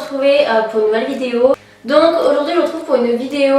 retrouver pour une nouvelle vidéo. Donc aujourd'hui je vous retrouve pour une vidéo,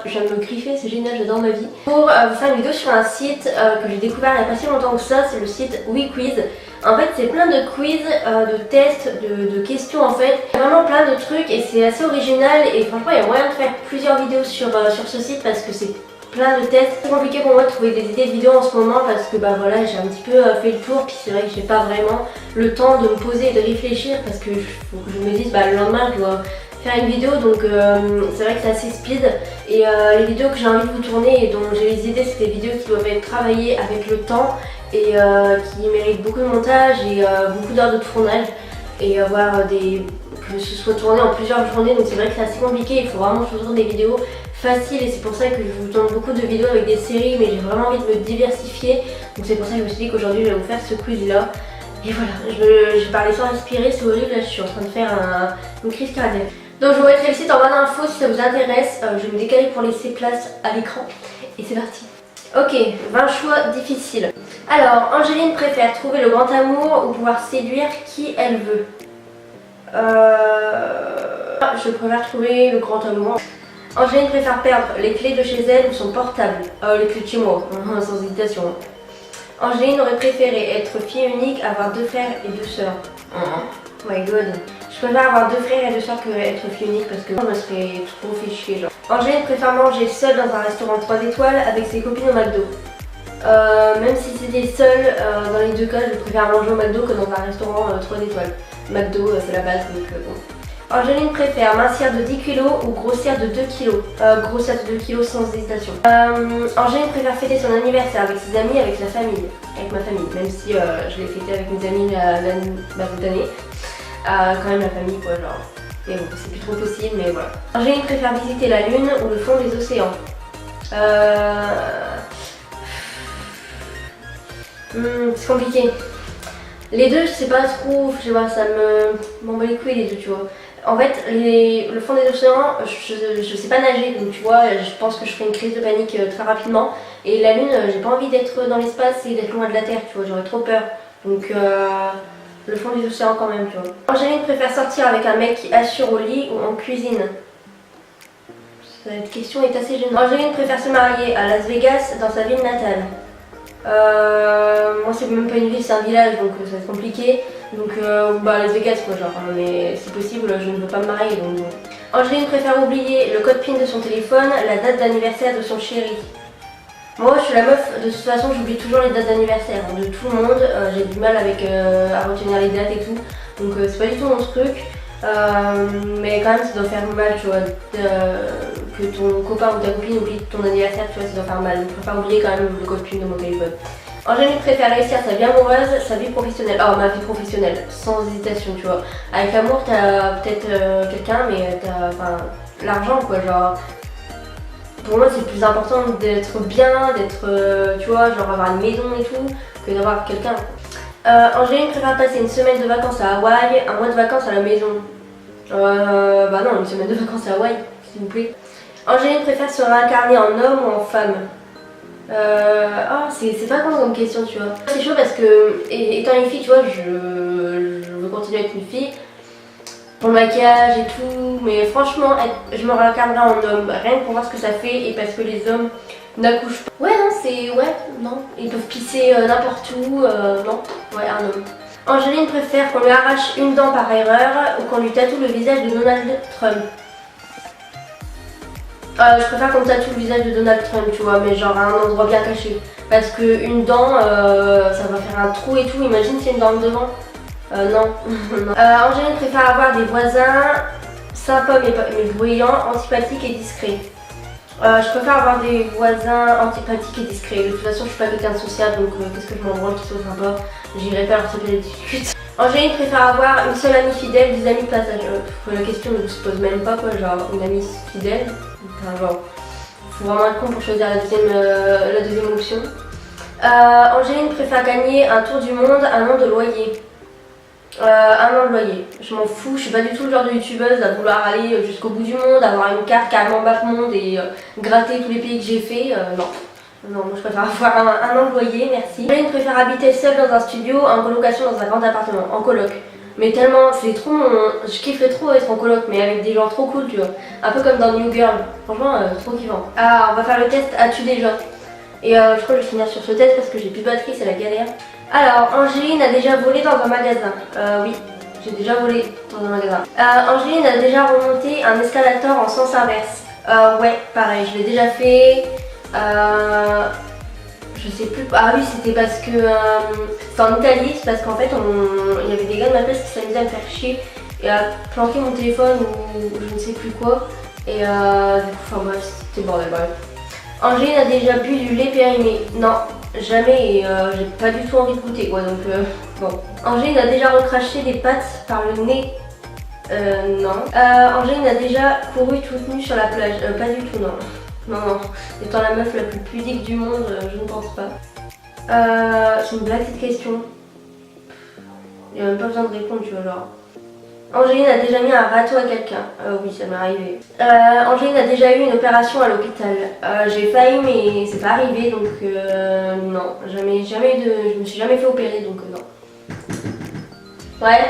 je viens de me griffer, c'est génial, j'adore ma vie. Pour vous faire une vidéo sur un site que j'ai découvert il n'y a pas si longtemps que ça, c'est le site WeQuiz. En fait c'est plein de quiz, de tests, de questions en fait. Il y a vraiment plein de trucs et c'est assez original et franchement il y a moyen de faire plusieurs vidéos sur ce site parce que c'est plein de tests. C'est compliqué pour moi de trouver des idées de vidéos en ce moment parce que bah voilà, j'ai un petit peu fait le tour, puis c'est vrai que j'ai pas vraiment le temps de me poser et de réfléchir parce que faut que je me dise bah le lendemain je dois faire une vidéo, donc c'est vrai que c'est assez speed et les vidéos que j'ai envie de vous tourner et dont j'ai les idées, c'est des vidéos qui doivent être travaillées avec le temps et qui méritent beaucoup de montage et beaucoup d'heures de tournage et avoir que ce soit tourné en plusieurs journées, donc c'est vrai que c'est assez compliqué, il faut vraiment que je vous tourne des vidéos faciles et c'est pour ça que je vous tourne beaucoup de vidéos avec des séries, mais j'ai vraiment envie de me diversifier, donc c'est pour ça que je me suis dit qu'aujourd'hui je vais vous faire ce quiz là. Et voilà, je parlais sans respirer, c'est horrible, là je suis en train de faire une crise cardiaque. Donc je vous mettrai le site en barre d'infos si ça vous intéresse, je vais me décaler pour laisser place à l'écran et c'est parti. Ok, 20 choix difficiles. Alors, Angéline préfère trouver le grand amour ou pouvoir séduire qui elle veut. Je préfère trouver le grand amour. Angéline préfère perdre les clés de chez elle ou son portable. Les clés de chez moi, sans hésitation. Angéline aurait préféré être fille unique, avoir 2 frères et 2 sœurs. Oh my god. Je préfère avoir 2 frères et 2 sœurs que être fille unique parce que je me serais trop fait chier genre. Angéline préfère manger seule dans un restaurant 3 étoiles avec ses copines au McDo. Même si c'était seule, dans les deux cas je préfère manger au McDo que dans un restaurant 3 étoiles. McDo c'est la base donc bon. Angéline préfère mincir de 10 kg ou grossir de 2 kg. Grossir de 2 kg sans hésitation. Angéline préfère fêter son anniversaire avec ses amis, avec sa famille. Avec ma famille, même si je l'ai fêté avec mes amis cette année. Quand même la famille quoi genre. Mais bon, c'est plus trop possible mais voilà. Angéline préfère visiter la lune ou le fond des océans. C'est compliqué. Les deux je sais pas trop, je sais pas, ça m'en bat les couilles les deux tu vois. En fait le fond des océans, je sais pas nager donc tu vois, je pense que je ferai une crise de panique très rapidement. Et la lune, j'ai pas envie d'être dans l'espace et d'être loin de la terre tu vois, j'aurais trop peur. Donc le fond des océans quand même tu vois. Angéline préfère sortir avec un mec qui assure au lit ou en cuisine. Cette question est assez gênante. Angéline préfère se marier à Las Vegas dans sa ville natale. Moi c'est même pas une ville, c'est un village donc ça va être compliqué. Donc bah Las Vegas quoi genre, mais si possible je ne veux pas me marier donc bon. Angéline préfère oublier le code PIN de son téléphone, la date d'anniversaire de son chéri. Moi je suis la meuf, de toute façon j'oublie toujours les dates d'anniversaire de tout le monde, j'ai du mal avec à retenir les dates et tout, donc c'est pas du tout mon truc, mais quand même ça doit faire mal tu vois, que ton copain ou ta copine oublie ton anniversaire tu vois, ça doit faire mal, donc je préfère oublier quand même le code PIN de mon téléphone. Angéline préfère réussir sa vie amoureuse, sa vie professionnelle, ma vie professionnelle, sans hésitation tu vois. Avec l'amour t'as peut-être quelqu'un mais t'as l'argent quoi genre. Pour moi c'est plus important d'être bien, d'être tu vois genre avoir une maison et tout que d'avoir quelqu'un. Angéline préfère passer une semaine de vacances à Hawaï, un mois de vacances à la maison. Bah non, une semaine de vacances à Hawaï s'il vous plaît. Angéline préfère se réincarner en homme ou en femme. C'est pas comme question tu vois. C'est chaud parce que étant une fille tu vois je veux continuer à être une fille. Pour le maquillage et tout, mais franchement je me réincarnerai en homme, rien que pour voir ce que ça fait et parce que les hommes n'accouchent pas. Ouais non, ils peuvent pisser n'importe où, non, ouais un homme. Angéline préfère qu'on lui arrache une dent par erreur ou qu'on lui tatoue le visage de Donald Trump. Je préfère qu'on me tatoue le visage de Donald Trump tu vois, mais genre à un endroit bien caché. Parce que une dent, ça va faire un trou et tout, imagine s'il y a une dent devant. Non. Angéline préfère avoir des voisins sympas mais bruyants, antipathiques et discrets. Je préfère avoir des voisins antipathiques et discrets. De toute façon je suis pas quelqu'un de sociable donc qu'est-ce que je m'en branle qu'ils soient sympas. J'irai pas leur sauter les discutes. Angéline préfère avoir une seule amie fidèle, des amis passagers. La question ne se pose même pas quoi, genre une amie fidèle. Enfin genre, faut vraiment être con pour choisir la deuxième option. Angéline préfère gagner un tour du monde, un an de loyer. Un an de loyer, je m'en fous, je suis pas du tout le genre de youtubeuse à vouloir aller jusqu'au bout du monde, avoir une carte carrément bas monde et gratter tous les pays que j'ai fait, non. Non, moi je préfère avoir un an de loyer, merci. Angéline préfère habiter seule dans un studio, en colocation dans un grand appartement, en coloc. Mais tellement, c'est trop je kiffe trop être en coloc, mais avec des gens trop cool, tu vois. Un peu comme dans New Girl. Franchement, trop kiffant. Ah, on va faire le test as-tu déjà. Et je crois que je vais finir sur ce test parce que j'ai plus de batterie, c'est la galère. Alors, Angéline a déjà volé dans un magasin. Oui, j'ai déjà volé dans un magasin. Angéline a déjà remonté un escalator en sens inverse. Ouais, pareil, je l'ai déjà fait. Je sais plus. Ah oui, c'était parce que c'était en Italie, c'est parce qu'en fait il y avait des gars de ma classe qui s'amusaient à me faire chier et à planquer mon téléphone ou je ne sais plus quoi. Et du coup, enfin bref, c'était bordel, bref. Angéline a déjà bu du lait périmé. Non, jamais, et j'ai pas du tout envie de goûter quoi, donc bon. Angéline a déjà recraché des pâtes par le nez. Non. Angéline a déjà couru toute nue sur la plage. Pas du tout, non. Non. Étant la meuf la plus pudique du monde, je ne pense pas. C'est une blague cette question. Il n'y a même pas besoin de répondre, tu vois, genre. Angéline a déjà mis un râteau à quelqu'un. Oui, ça m'est arrivé. Angéline a déjà eu une opération à l'hôpital. J'ai failli, mais c'est pas arrivé, donc non. Jamais eu de. Je me suis jamais fait opérer, donc non. Ouais.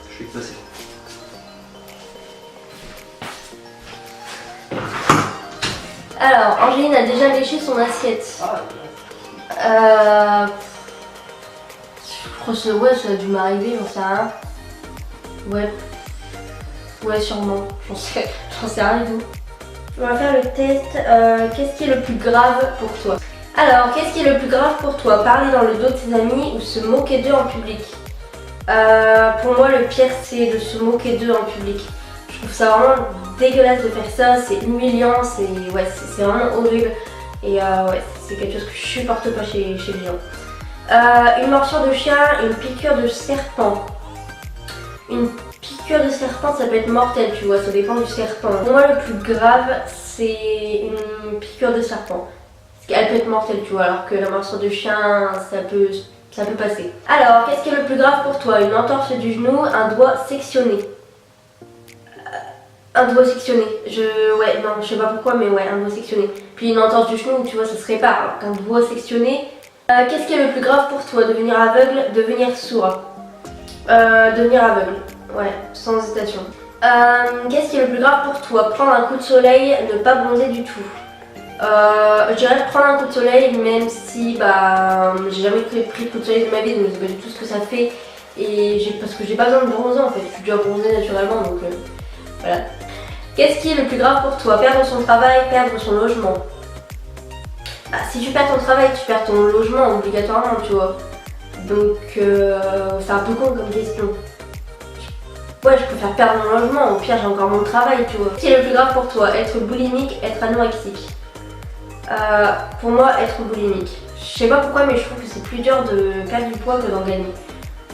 Je suis passé. Alors, Angéline a déjà léché son assiette. Je crois que ouais, ça a dû m'arriver, j'en sais rien. Ouais, sûrement. J'en sais rien du tout. On va faire le test. Qu'est-ce qui est le plus grave pour toi? Alors, qu'est-ce qui est le plus grave pour toi? Parler dans le dos de tes amis ou se moquer d'eux en public? Pour moi, le pire, c'est de se moquer d'eux en public. Je trouve ça vraiment dégueulasse de faire ça, c'est humiliant, c'est vraiment horrible. Et ouais, c'est quelque chose que je supporte pas chez les gens. Une morsure de chien et une piqûre de serpent. Une piqûre de serpent, ça peut être mortel, tu vois, ça dépend du serpent. Pour moi, le plus grave, c'est une piqûre de serpent. Parce qu'elle peut être mortelle, tu vois, alors que la morsure de chien, ça peut passer. Alors, qu'est-ce qui est le plus grave pour toi? Une entorse du genou, un doigt sectionné. Un doigt sectionné. Ouais, non, je sais pas pourquoi, mais ouais, un doigt sectionné. Puis une entorse du genou, tu vois, ça se répare, alors qu'un doigt sectionné. Qu'est-ce qui est le plus grave pour toi? Devenir aveugle, devenir sourd. Devenir aveugle, ouais, sans hésitation. Qu'est-ce qui est le plus grave pour toi? Prendre un coup de soleil, ne pas bronzer du tout. Je dirais prendre un coup de soleil, même si j'ai jamais pris de coup de soleil de ma vie, donc je sais pas du tout ce que ça fait. Et parce que j'ai pas besoin de bronzer en fait, je suis déjà bronzée naturellement, donc voilà. Qu'est-ce qui est le plus grave pour toi? Perdre son travail, perdre son logement. Si tu perds ton travail, tu perds ton logement obligatoirement, tu vois. Donc c'est un peu con comme question. Ouais, je préfère perdre mon logement, au pire j'ai encore mon travail, tu vois. Qu'est-ce qui est le plus grave pour toi? Être boulimique, être anorexique. Pour moi, être boulimique. Je sais pas pourquoi, mais je trouve que c'est plus dur de perdre du poids que d'en gagner.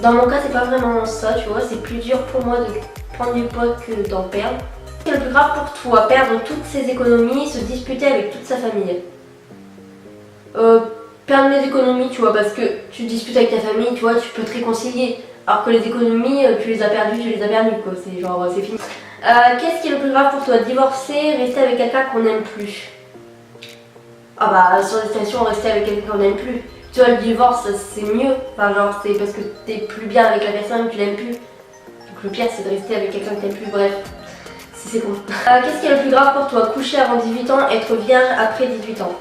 Dans mon cas, c'est pas vraiment ça, tu vois. C'est plus dur pour moi de prendre du poids que d'en perdre. Qu'est-ce qui est le plus grave pour toi? Perdre toutes ses économies, se disputer avec toute sa famille. Perdre mes économies, tu vois, parce que tu discutes avec ta famille, tu vois, tu peux te réconcilier. Alors que les économies, tu les as perdues, quoi. C'est genre, c'est fini. Qu'est-ce qui est le plus grave pour toi? Divorcer, rester avec quelqu'un qu'on n'aime plus. Ah bah, sur les stations, rester avec quelqu'un qu'on n'aime plus. Tu vois, le divorce, c'est mieux. Enfin, genre, c'est parce que t'es plus bien avec la personne que tu l'aimes plus. Donc le pire, c'est de rester avec quelqu'un que t'aimes plus, bref. C'est con. Qu'est-ce qui est le plus grave pour toi? Coucher avant 18 ans, être vierge après 18 ans.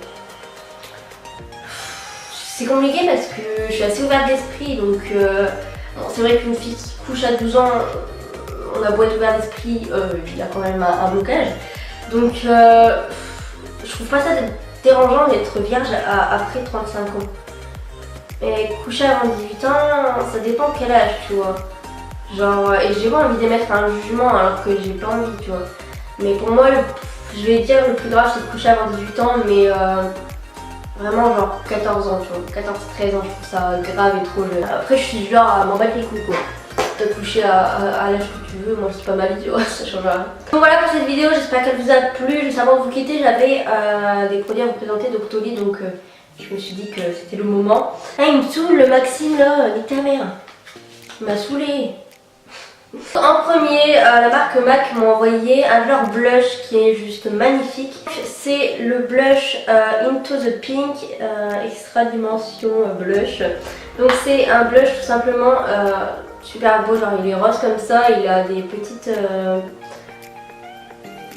C'est compliqué parce que je suis assez ouverte d'esprit, donc bon, c'est vrai qu'une fille qui couche à 12 ans, on a beau être ouvert d'esprit, il y a quand même un blocage. Donc je trouve pas ça dérangeant d'être vierge après 35 ans. Et coucher avant 18 ans, ça dépend quel âge, tu vois. Genre, et j'ai pas envie d'émettre un jugement alors que j'ai pas envie, tu vois. Mais pour moi, je vais dire le plus grave c'est de coucher avant 18 ans, mais vraiment genre 14 ans, tu vois, 14-13 ans, je trouve ça grave et trop jeune. Après je suis du genre à m'en battre les couilles quoi. T'as couché à l'âge que tu veux, moi c'est pas ma vie, tu vois, ça change rien. Donc voilà pour cette vidéo, j'espère qu'elle vous a plu. Juste avant de vous quitter, j'avais des produits à vous présenter d'Octoly, donc je me suis dit que c'était le moment. Ah il me saoule le Maxime là, nique ta mère. Il m'a saoulé. En premier, la marque MAC m'a envoyé un de leurs blush qui est juste magnifique. C'est le blush Into the Pink Extra Dimension Blush. Donc c'est un blush tout simplement super beau, genre il est rose comme ça, il a des petites...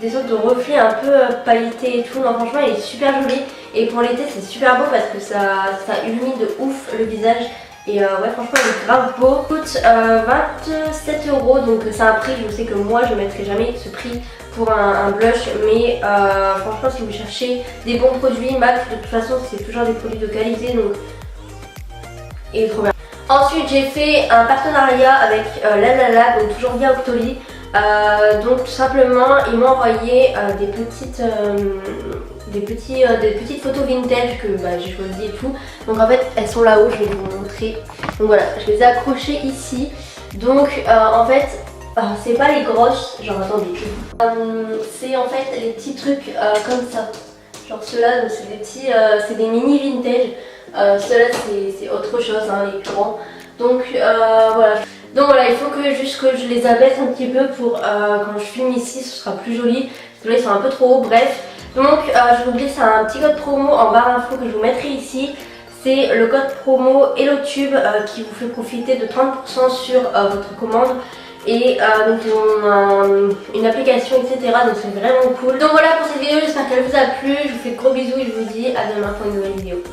des sortes de reflets un peu pailletés et tout. Non, franchement il est super joli et pour l'été c'est super beau parce que ça illumine de ouf le visage. Et ouais, franchement il est grave beau. Il coûte 27 €, donc c'est un prix, je sais que moi je ne mettrai jamais ce prix pour un blush, mais franchement si vous cherchez des bons produits, MAC de toute façon c'est toujours des produits de qualité, donc il est trop bien. Ensuite j'ai fait un partenariat avec Lalala, donc toujours via Octoly. Donc tout simplement ils m'ont envoyé des petites photos vintage que j'ai choisi et tout. Donc en fait elles sont là-haut, je vais vous montrer. Donc voilà, je les ai accrochées ici. Donc en fait c'est pas les grosses, genre attendez, c'est en fait les petits trucs comme ça. Genre ceux-là, donc c'est des petits, c'est des mini vintage. Ceux-là c'est autre chose, hein, les plus grands. Donc voilà. Donc voilà, il faut juste que je les abaisse un petit peu pour quand je filme ici, ce sera plus joli. Parce que là ils sont un peu trop hauts, bref. Donc je vous glisse un petit code promo en barre d'infos que je vous mettrai ici. C'est le code promo HelloTube qui vous fait profiter de 30% sur votre commande. Et donc ils ont une application, etc. Donc c'est vraiment cool. Donc voilà pour cette vidéo, j'espère qu'elle vous a plu. Je vous fais de gros bisous et je vous dis à demain pour une nouvelle vidéo.